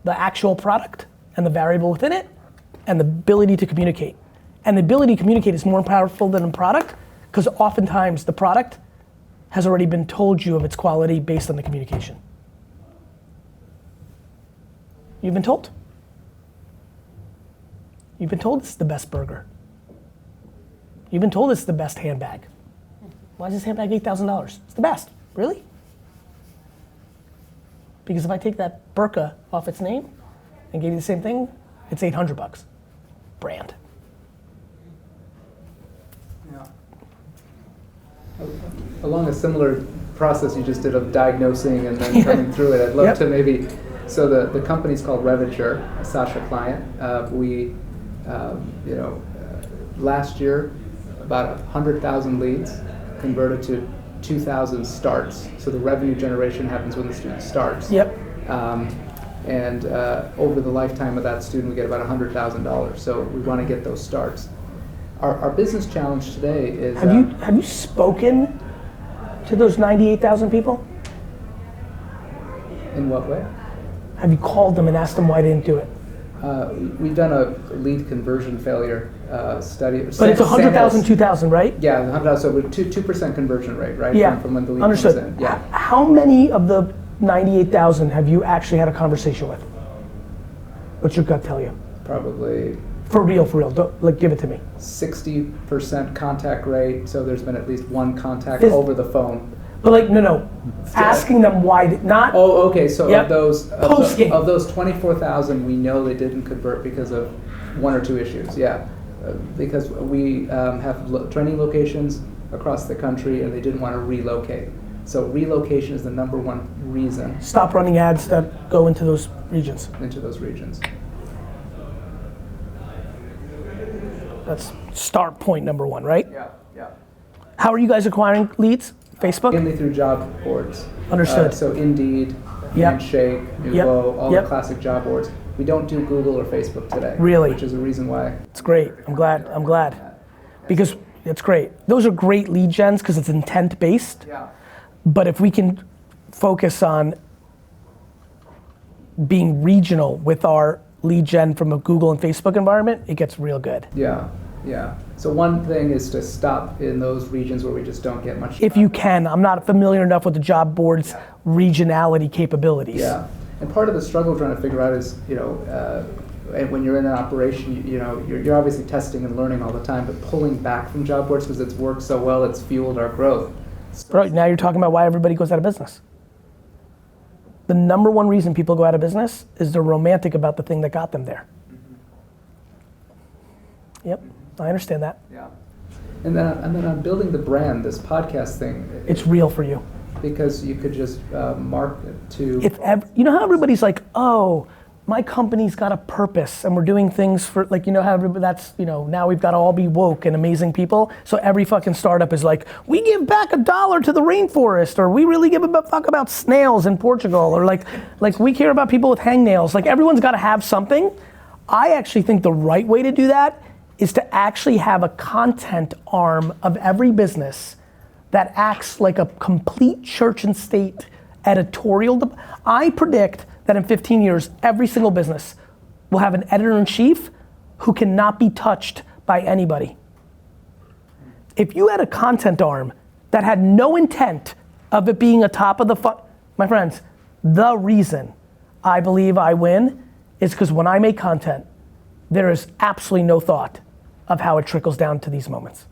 The actual product and the variable within it, and the ability to communicate. And the ability to communicate is more powerful than a product, because oftentimes the product has already been told you of its quality based on the communication. You've been told. You've been told it's the best burger. You've been told it's the best handbag. Why is this handbag $8,000? It's the best. Really? Because if I take that burqa off its name and gave you the same thing, it's $800. Brand. Yeah. Along a similar process you just did of diagnosing and then coming through it, I'd love to maybe, so the company's called Revature, a Sasha client. Last year, about 100,000 leads converted to 2,000 starts. So the revenue generation happens when the student starts. Yep. And over the lifetime of that student, we get about $100,000. So we want to get those starts. Our business challenge today is. Have you spoken to those 98,000 people? In what way? Have you called them and asked them why they didn't do it? We've done a lead conversion failure study. But it's 100,000, 2,000, right? Yeah, 100,000. So we're 2% conversion rate, right? Yeah. From when the lead Understood. comes in. Yeah. How many of the 98,000 have you actually had a conversation with? What's your gut tell you? Probably. For real. Don't, give it to me. 60% contact rate. So there's been at least one contact over the phone. But no. Asking them why, not. Oh, okay. So Yep. of those 24,000, we know they didn't convert because of one or two issues. Yeah, because we have training locations across the country, and they didn't want to relocate. So relocation is the number one reason. Stop running ads that go into those regions. That's start point number one, right? Yeah. How are you guys acquiring leads? Facebook? Mainly through job boards. Understood. So Indeed, Yep. Handshake, Nuvo, all the classic job boards. We don't do Google or Facebook today. Really? Which is a reason why. It's great. I'm glad. Because it's great. Those are great lead gens because it's intent based. Yeah. But if we can focus on being regional with our lead gen from a Google and Facebook environment, it gets real good. Yeah, yeah. So one thing is to stop in those regions where we just don't get much. If you can, I'm not familiar enough with the job board's regionality capabilities. Yeah, and part of the struggle trying to figure out is, and when you're in an operation, you're obviously testing and learning all the time, but pulling back from job boards because it's worked so well, it's fueled our growth. Right, now you're talking about why everybody goes out of business. The number one reason people go out of business is they're romantic about the thing that got them there. Yep, I understand that. Yeah, and then I'm building the brand, this podcast thing. It's real for you. Because you could just market to. You know how everybody's like, oh, my company's got a purpose and we're doing things for, like, how everybody, now we've got to all be woke and amazing people. So every fucking startup is like, we give back $1 to the rainforest, or we really give a fuck about snails in Portugal, or like we care about people with hangnails. Like, everyone's got to have something. I actually think the right way to do that is to actually have a content arm of every business that acts like a complete church and state editorial. I predict that in 15 years, every single business will have an editor-in-chief who cannot be touched by anybody. If you had a content arm that had no intent of it being a top of the my friends, the reason I believe I win is because when I make content, there is absolutely no thought of how it trickles down to these moments.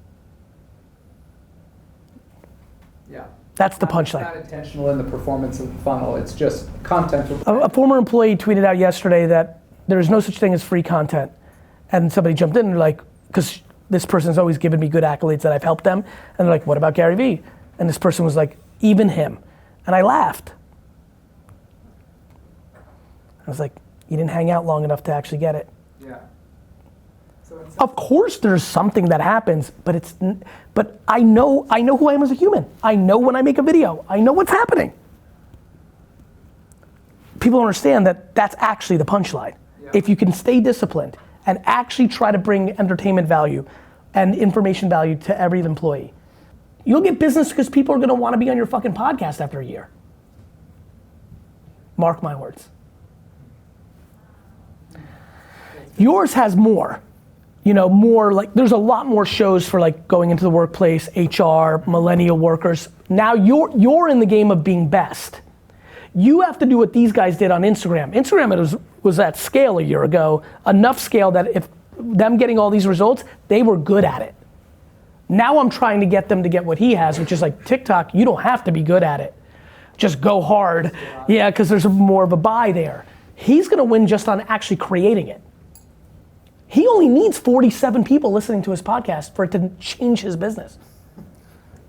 Yeah. That's the punchline. It's not intentional in the performance of the funnel, it's just content. A former employee tweeted out yesterday that there is no such thing as free content. And somebody jumped in and like, because this person's always given me good accolades that I've helped them. And they're like, what about Garyvee? And this person was like, even him. And I laughed. I was like, you didn't hang out long enough to actually get it. Yeah. Of course there's something that happens, but I know who I am as a human. I know when I make a video. I know what's happening. People don't understand that that's actually the punchline. Yeah. If you can stay disciplined and actually try to bring entertainment value and information value to every employee, you'll get business because people are gonna wanna be on your fucking podcast after a year. Mark my words. Yours has more. More like, there's a lot more shows for like going into the workplace, HR, millennial workers. Now you're in the game of being best. You have to do what these guys did on Instagram. Instagram was at scale a year ago, enough scale that if them getting all these results, they were good at it. Now I'm trying to get them to get what he has, which is like TikTok, you don't have to be good at it. Just go hard. Yeah, because there's more of a buy there. He's gonna win just on actually creating it. He only needs 47 people listening to his podcast for it to change his business.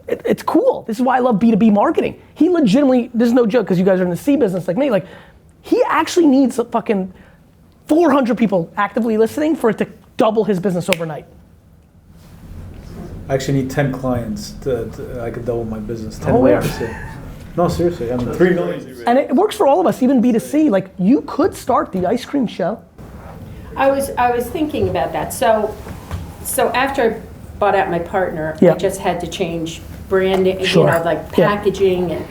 It's cool. This is why I love B2B marketing. He legitimately, this is no joke because you guys are in the C business like me, like he actually needs a fucking 400 people actively listening for it to double his business overnight. I actually need 10 clients I could double my business. 10 Oh, yeah. No, seriously, I mean 3 million. And it works for all of us, even B2C. Like you could start the ice cream show. I was thinking about that. So after I bought out my partner, Yeah. I just had to change branding, Sure. like packaging and,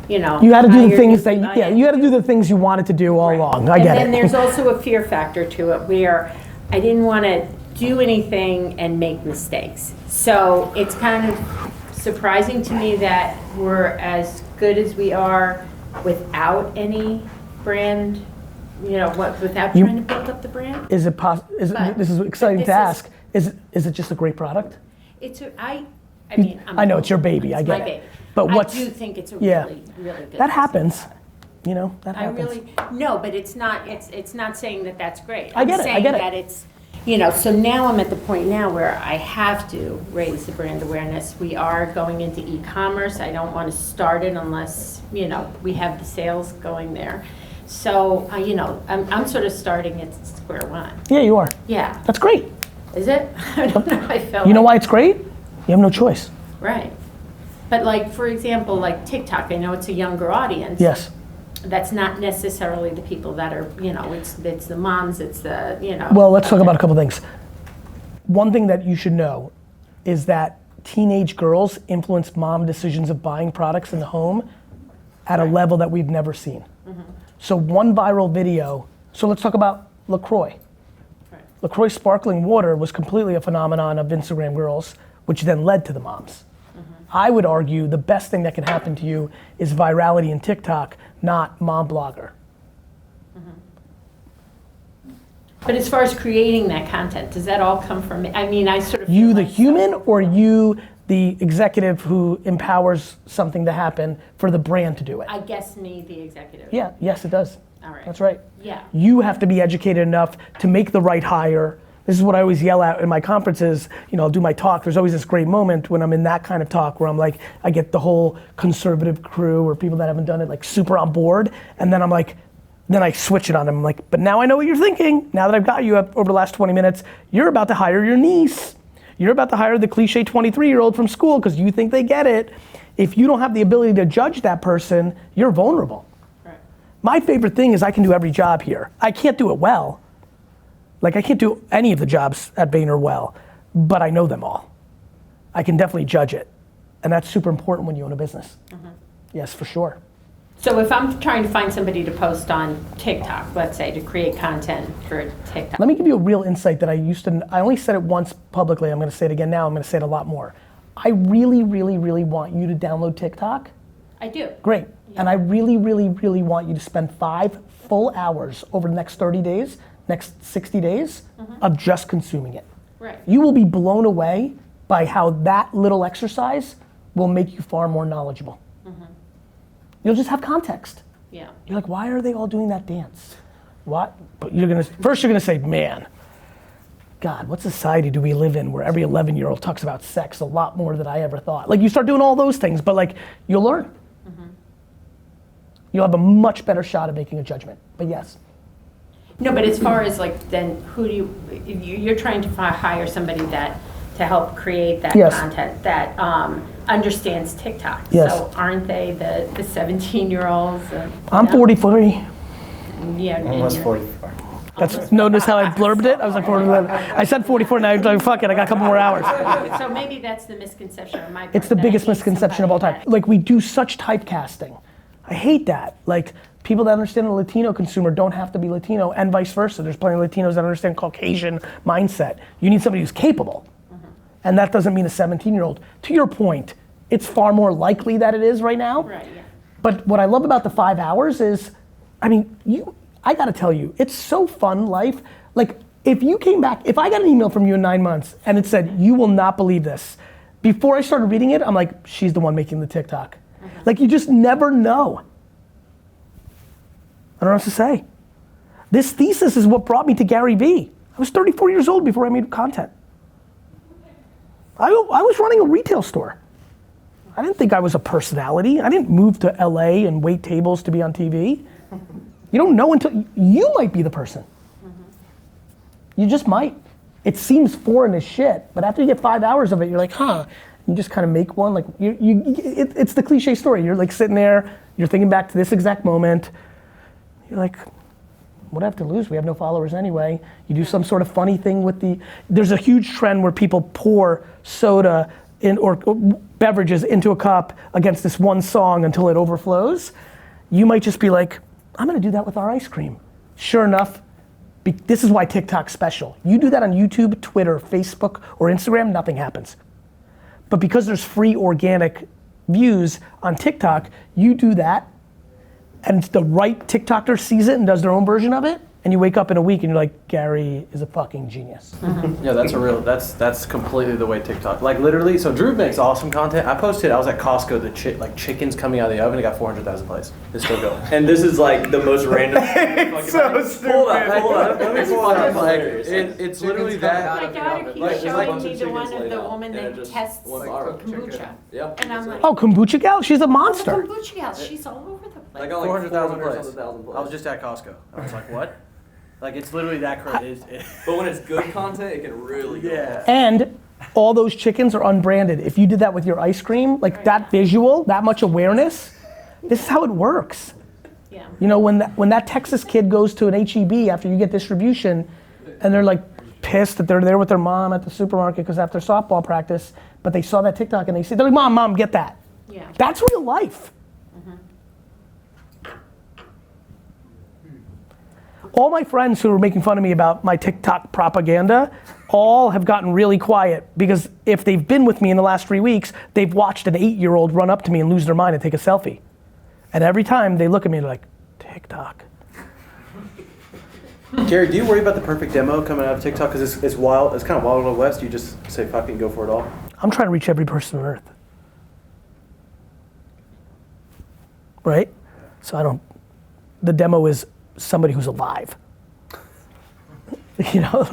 You had to do the hire things new that, you had to do the things you wanted to do all along. I get it. And then there's also a fear factor to it where I didn't want to do anything and make mistakes. So it's kind of surprising to me that we're as good as we are without any brand. Without trying to build up the brand. Is it this is exciting to ask. Is it just a great product? I know it's your baby. I get my it. baby. But I do think it's a really, really good. That happens. That happens. I really no, but it's not. It's not saying that that's great. I get it. I get it. That it's. So now I'm at the point now where I have to raise the brand awareness. We are going into e-commerce. I don't want to start it unless we have the sales going there. So, I'm sort of starting at square one. Yeah, you are. Yeah. That's great. Is it? I don't know. I felt You know why it's great? You have no choice. Right. But like, for example, like TikTok, I know it's a younger audience. Yes. That's not necessarily the people that are, it's the moms, it's the, Well, let's talk about a couple things. One thing that you should know is that teenage girls influence mom decisions of buying products in the home at a level that we've never seen. Mm-hmm. So one viral video, so let's talk about LaCroix. LaCroix sparkling water was completely a phenomenon of Instagram girls, which then led to the moms. I would argue the best thing that can happen to you is virality in TikTok, not mom blogger. But as far as creating that content, does that all come from, I mean, I sort of You feel the like human or you the executive who empowers something to happen for the brand to do it? I guess me, the executive. Yeah, yes it does. All right. That's right. Yeah. You have to be educated enough to make the right hire. This is what I always yell out in my conferences. You know, I'll do my talk. There's always this great moment when I'm in that kind of talk where I'm like, I get the whole conservative crew or people that haven't done it like super on board. And then I'm like, then I switch it on them. I'm like, but now I know what you're thinking. Now that I've got you up over the last 20 minutes, you're about to hire your niece. You're about to hire the cliche 23-year-old from school because you think they get it. If you don't have the ability to judge that person, you're vulnerable. Right. My favorite thing is I can do every job here. I can't do it well. Like I can't do any of the jobs at Vayner well, but I know them all. I can definitely judge it. And that's super important when you own a business. Yes, for sure. So if I'm trying to find somebody to post on TikTok, let's say, to create content for TikTok. Let me give you a real insight that I only said it once publicly. I'm gonna say it again now. I'm gonna say it a lot more. I really, really, really want you to download TikTok. I do. Great. Yeah. And I really, really, really want you to spend 5 full hours over the next 30 days, next 60 days of just consuming it. Right. You will be blown away by how that little exercise will make you far more knowledgeable. You'll just have context. Yeah. You're like, why are they all doing that dance? What? But you're gonna say, man, God, what society do we live in where every 11-year-old talks about sex a lot more than I ever thought? Like you start doing all those things, but like you'll learn. You'll have a much better shot at making a judgment. But yes. No, but as far as like, then who do you're trying to hire somebody that, to help create that Yes. content that understands TikTok. Yes. So aren't they the 17-year-olds? I'm 43. Yeah. Almost 44. That's notice how I blurbed it? I was like, I said 44, now I'm like, fuck it, I got a couple more hours. So maybe that's the misconception on my part. It's the that I biggest need misconception of all somebody time. Like we do such typecasting. I hate that. Like people that understand the Latino consumer don't have to be Latino and vice versa. There's plenty of Latinos that understand Caucasian mindset. You need somebody who's capable. And that doesn't mean a 17-year-old. To your point, it's far more likely that it is right now. Right, yeah. But what I love about the 5 hours is, I mean, I gotta tell you, it's so fun life. Like if you came back, if I got an email from you in 9 months and it said, you will not believe this. Before I started reading it, I'm like, she's the one making the TikTok. Like you just never know. I don't know what to say. This thesis is what brought me to Garyvee. I was 34 years old before I made content. I was running a retail store. I didn't think I was a personality. I didn't move to LA and wait tables to be on TV. You don't know until, you might be the person. You just might. It seems foreign as shit, but after you get 5 hours of it, you're like, huh. You just kind of make one, like, it's the cliche story. You're like sitting there, you're thinking back to this exact moment. You're like, what do I have to lose? We have no followers anyway. You do some sort of funny thing with there's a huge trend where people pour soda in or beverages into a cup against this one song until it overflows. You might just be like, I'm gonna do that with our ice cream. Sure enough, this is why TikTok's special. You do that on YouTube, Twitter, Facebook, or Instagram, nothing happens. But because there's free organic views on TikTok, you do that, and the right TikToker sees it and does their own version of it, and you wake up in a week and you're like, Gary is a fucking genius. Yeah, that's completely the way TikTok, like literally, so Drew makes awesome content. I posted, I was at Costco, like chickens coming out of the oven, it got 400,000 plays. It's still going. And this is like the most random. It's so stupid. Hold up. Let me pull up. Like, It's it's literally literally that. My daughter keeps showing me the one of the woman that tests kombucha. Yep. And I'm like, Oh, kombucha gal? She's a the monster. kombucha gal, she's all over the place. I got like 400,000 400,000 plays. I was just at Costco. I was like, what? Like it's literally that crazy. But when it's good content, it can really go Yeah. off. And all those chickens are unbranded. If you did that with your ice cream, like that visual, that much awareness, this is how it works. Yeah. You know, when that Texas kid goes to an HEB after you get distribution, and they're like pissed that they're there with their mom at the supermarket because after softball practice, but they saw that TikTok and they're like, Mom, get that. Yeah. That's real life. All my friends who were making fun of me about my TikTok propaganda all have gotten really quiet because if they've been with me in the last 3 weeks, they've watched an 8-year-old run up to me and lose their mind and take a selfie. And every time they look at me, they're like, TikTok. Gary, do you worry about the perfect demo coming out of TikTok? Because it's wild, it's kind of wild Wild West. You just say fuck it and go for it all. I'm trying to reach every person on earth. Right? So the demo is somebody who's alive. You know?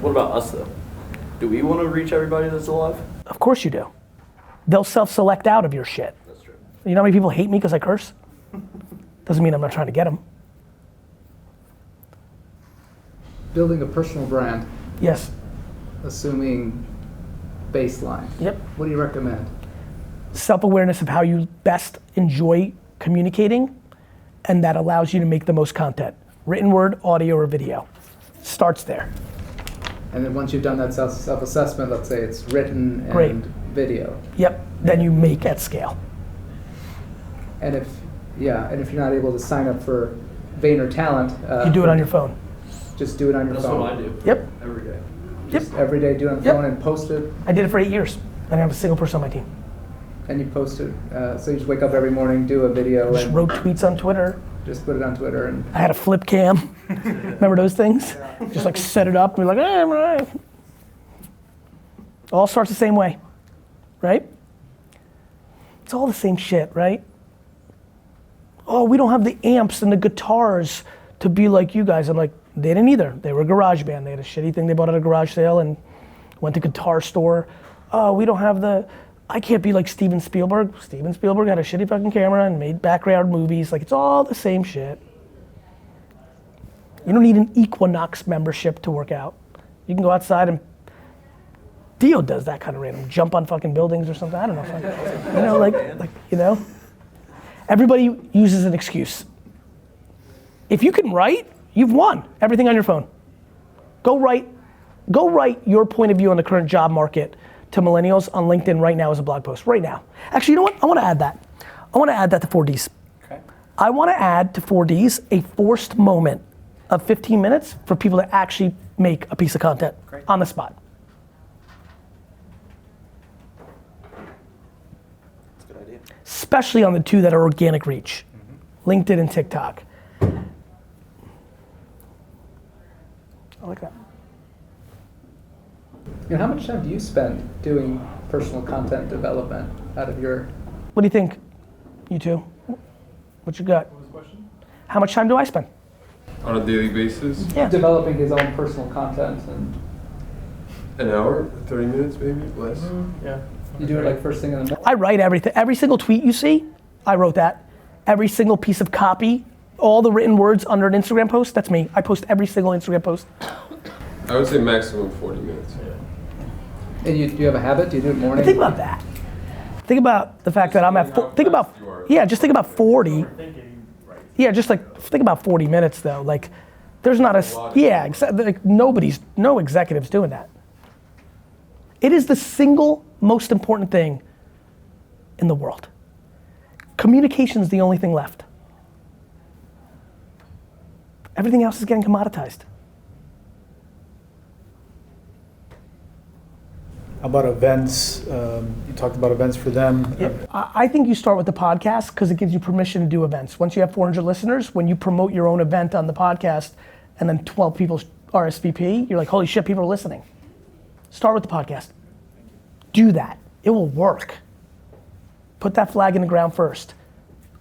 What about us though? Do we want to reach everybody that's alive? Of course you do. They'll self-select out of your shit. That's true. You know how many people hate me because I curse? Doesn't mean I'm not trying to get them. Building a personal brand, Yes. assuming baseline. Yep. What do you recommend? Self-awareness of how you best enjoy communicating, and that allows you to make the most content. Written word, audio, or video. Starts there. And then once you've done that self-assessment, let's say it's written and Great. video. Yep. Then you make at scale. And if you're not able to sign up for Vayner Talent, You do it on your phone. just do it on your That's phone. what I do. Yep. Every day. Just every day do it on the Yep. phone and post it. I did it for 8 years. I didn't have a single person on my team. And you post it. So you just wake up every morning, do a video, Just and wrote tweets on Twitter. just put it on Twitter. And I had a flip cam. Remember those things? Just like set it up and be like, I'm all right. All starts the same way, right? It's all the same shit, right? Oh, we don't have the amps and the guitars to be like you guys. I'm like, they didn't either. They were a garage band. They had a shitty thing they bought at a garage sale and went to guitar store. Oh, we don't have I can't be like Steven Spielberg. Steven Spielberg had a shitty fucking camera and made background movies. Like, it's all the same shit. You don't need an Equinox membership to work out. You can go outside and Dio does that kind of random, jump on fucking buildings or something. I don't know. Everybody uses an excuse. If you can write, you've won everything on your phone. Go write your point of view on the current job market to millennials on LinkedIn right now as a blog post, right now. Actually, you know what? I want to add that. I want to add that to 4Ds. Okay. I want to add to 4Ds a forced moment of 15 minutes for people to actually make a piece of content on the spot. That's a good idea. Especially on the two that are organic reach, LinkedIn and TikTok. I like that. how much time do you spend doing personal content development out of your? What do you think, you two? What you got? What was the question? How much time do I spend? On a daily basis? Yeah. Developing his own personal content, and An hour? 30 minutes maybe? Less? Yeah. you do it like first thing in the morning. I write everything. Every single tweet you see, I wrote that. Every single piece of copy, all the written words under an Instagram post, that's me. I post every single Instagram post. I would say maximum 40 minutes. And do you have a habit? Do you do it morning? But think about that. Think about the fact that I'm at, just think about 40. Yeah, just like, think about 40 minutes though. Like, there's not no executive's doing that. It is the single most important thing in the world. Communication is the only thing left. Everything else is getting commoditized. How about events? You talked about events for them. Yeah, I think you start with the podcast because it gives you permission to do events. Once you have 400 listeners, when you promote your own event on the podcast and then 12 people RSVP, you're like, holy shit, people are listening. Start with the podcast. Do that. It will work. Put that flag in the ground first.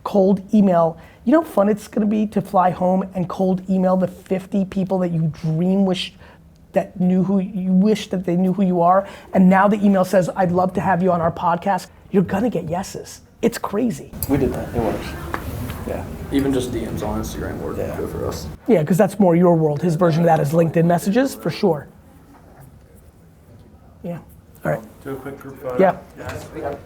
Cold email. You know how fun it's gonna be to fly home and cold email the 50 people that you wish that they knew who you are, and now the email says, I'd love to have you on our podcast. You're gonna get yeses. It's crazy. We did that. It works. Yeah. Even just DMs on Instagram work good for us. Yeah, because that's more your world. His version of that is LinkedIn messages, for sure. Yeah, all right. Do a quick group photo. Yeah. Yes. Yep.